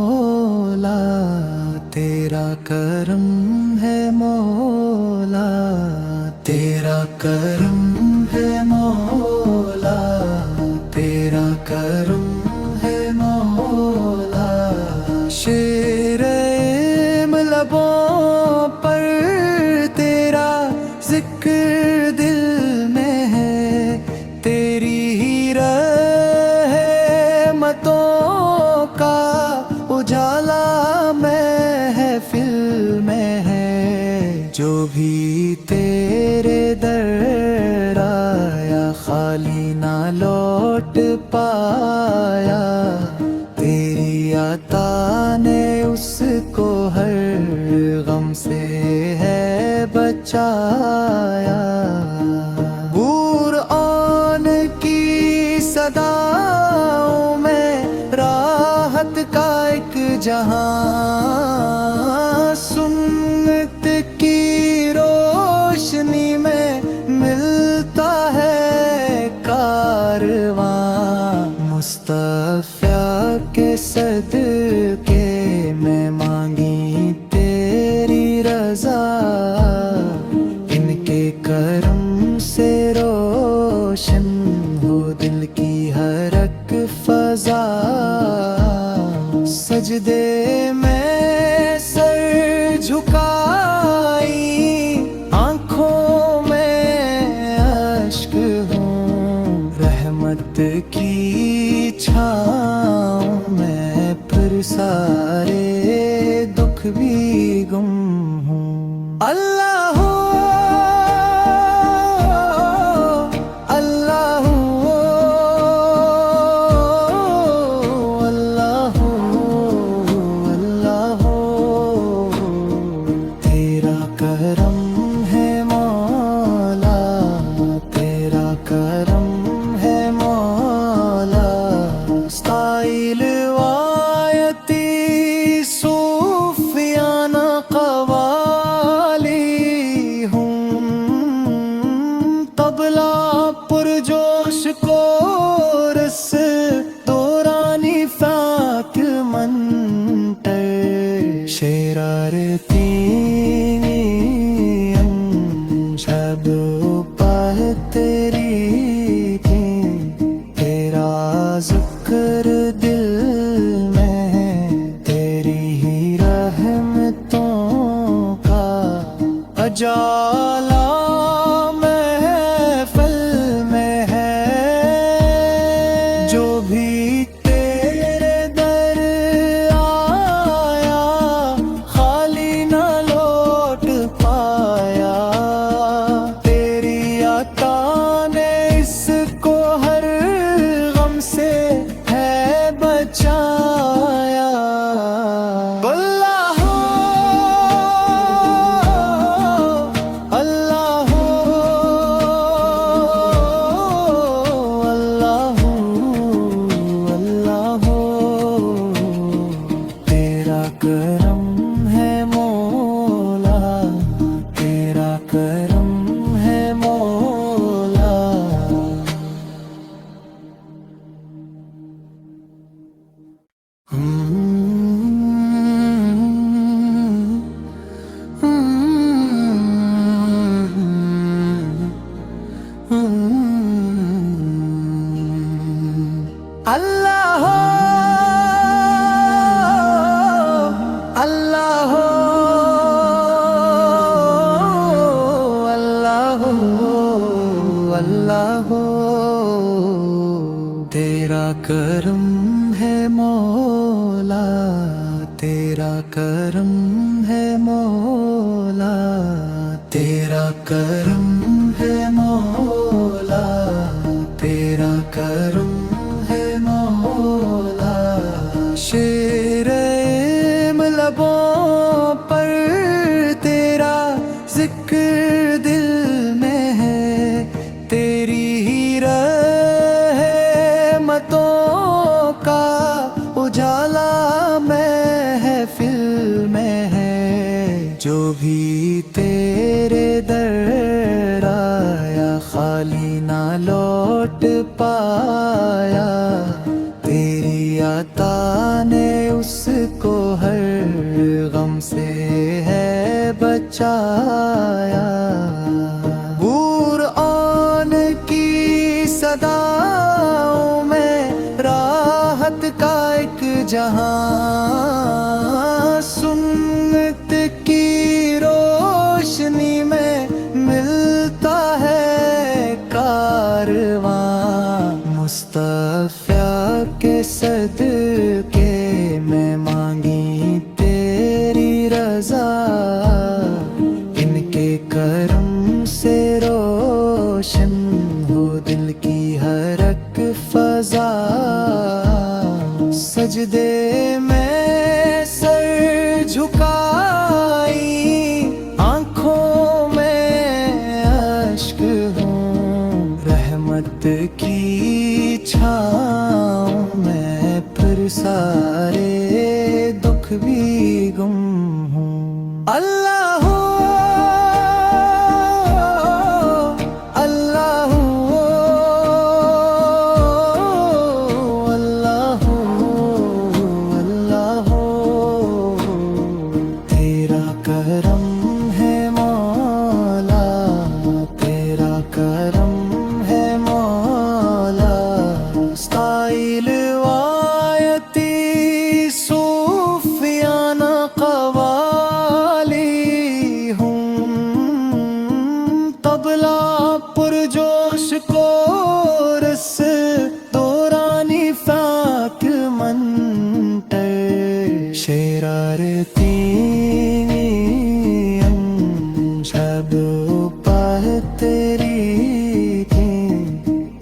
मौला, तेरा करम है मौला, तेरा करम है मौला, तेरा करम है मौला। शेरे लबों पर तेरा जिक्र दिल में है, तेरी ही रहमतों का उजाला महफिल में है। जो भी तेरे दर आया खाली ना लौट पाया, तेरी अता ने उसको हर गम से है बचाया। कुरआन की सदाओं में राहत का एक जहां, सुन्नत की रोशनी में मिलता है कारवां। मुस्तफ़ा के सदके में मांगी तेरी रज़ा, इनके करम से रोशन हो दिल की हर एक फ़ज़ा। सजदे में सर झुकाई, आँखों में अश्क हूँ, रहमत की छाँव में फिर सारे दुख भी गुम हूँ। अल्लाह अल्लाह अल्लाह अल्लाह, तेरा करम है मौला, तेरा करम है मौला। स्टाइल वायती सूफियाना कवाली हूँ, तबला पुरजोश कोरस दौरानी फाक मंतर। शरारती शब पाह तेरी थी, तेरा ज़िक्र दिल में है, तेरी ही रहमतों का अजाला महफिल में है। जो भी तेरे दर आया खाली ना लौट पाया, तेरी अता ने इसको हर गम से है बचाया। अल्लाह अल्लाह अल्लाह अल्लाह, तेरा करम है मौला, तेरा करम है मौला। अल्लाह अल्लाह अल्लाह अल्लाह, तेरा करम है मौला, तेरा करम है मौला, तेरा करम है मौला, तेरा करम है मौला। शेरे लबों पर तेरा जिक्र दिल में है, तेरी ही रहमतों का उजाला महफिल में है। जो भी तेरे दर आया खाली ना लौट पाया, तेरी अता ने उसको हर गम से है बचाया। कुरआन की सदाओं में राहत का एक जहां, सुन्नत की रोशनी में मिलता है कारवां। मुस्तफा के सदके में मांगी तेरी रजा, इनके करम से रोशन हो दिल की हर एक फजा। सजदे में सर झुकाई, आंखों में अश्क हूँ, रहमत की छाँव में फिर सारे दुख भी गुम हूँ। अल्लाह अल्लाह अल्लाह अल्लाह, तेरा करम है मौला, तेरा करम है मौला। स्टाइल वायती सूफियाना कवाली हूँ, तबला पुरजोश कोरस दौरानी फाक मंतर। शरारती शब पाह तेरी थी,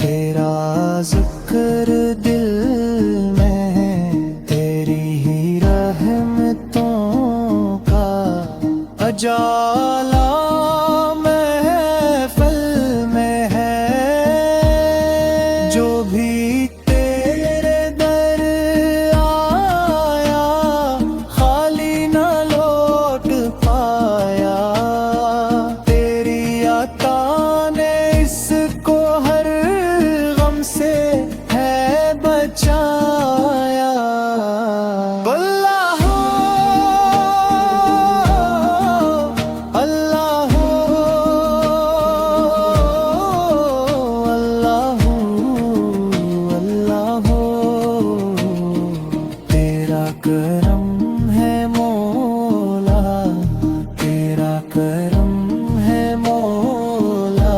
तेरा ज़िक्र दिल में है, तेरी ही रहमतों का अजाला महफिल में है। जो भी तेरे दर आया खाली न लौट पाया, तेरी अता ने इसको हर गम से है बचाया। अल्लाह अल्लाह अल्लाह अल्लाह, तेरा करम है मौला, तेरा करम है मौला।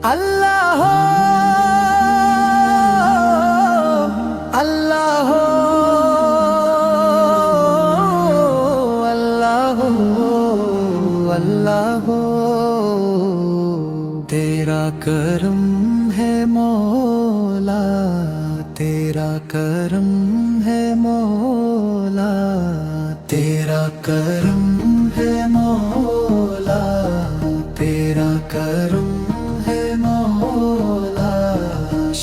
अल्लाह अल्लाह अल्लाह अल्लाह, तेरा करम है मौला, तेरा करम है मौला, तेरा करम है मौला, तेरा करम है मौला।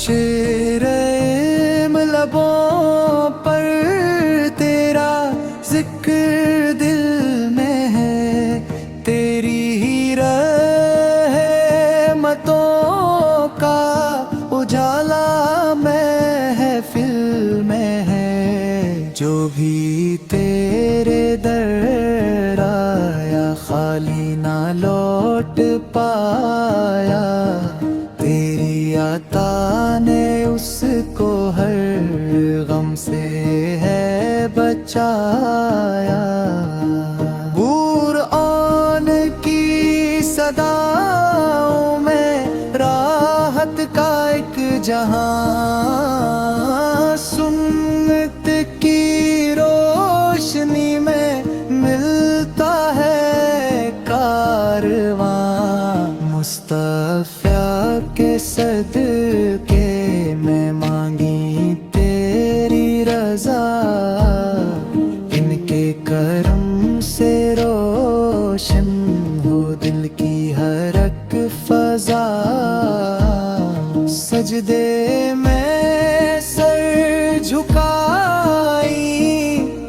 शेरे लबों पर तेरा जिक्र दिल में है, तेरी ही रहमतों का उजाला महफिल में है। जो भी तेरे दर आया खाली ना लौट पाया, तेरी अता ने उसको हर गम से है बचाया। कुरआन की सदाओं में राहत का एक जहां, सुन्नत की रोशनी में मिलता है कारवां। मुस्तफा के सदके में मांगी तेरी रजा, इनके करम से रोशन हो दिल की हर एक फजा। सजदे में झुकाई,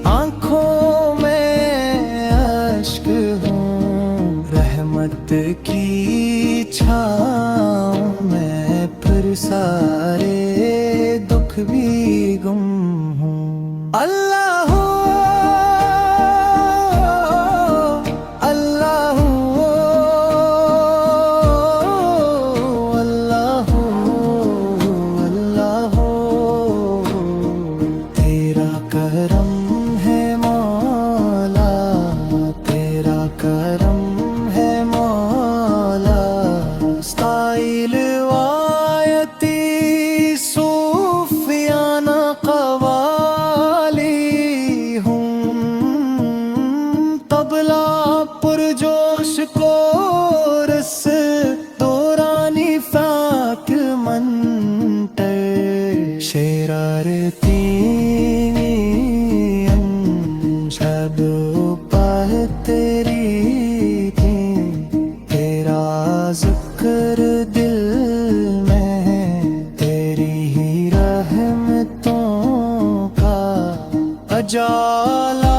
आंखों में अश्क हूँ, रहमत की छाँव में फिर सारे दुख भी गुम हूँ। अल्लाह अल्लाह अल्लाह अल्लाह, तेरा करम है मौला, तेरा करम है मौला। स्टाइल वायती सूफियाना कवाली हूँ, तबला पुरजोश कोरस दौरानी फाक मंतर, शरारती शब पाह तेरी थी, तेरा जिक्र दिल में है, तेरी ही रहमतों का अजाला।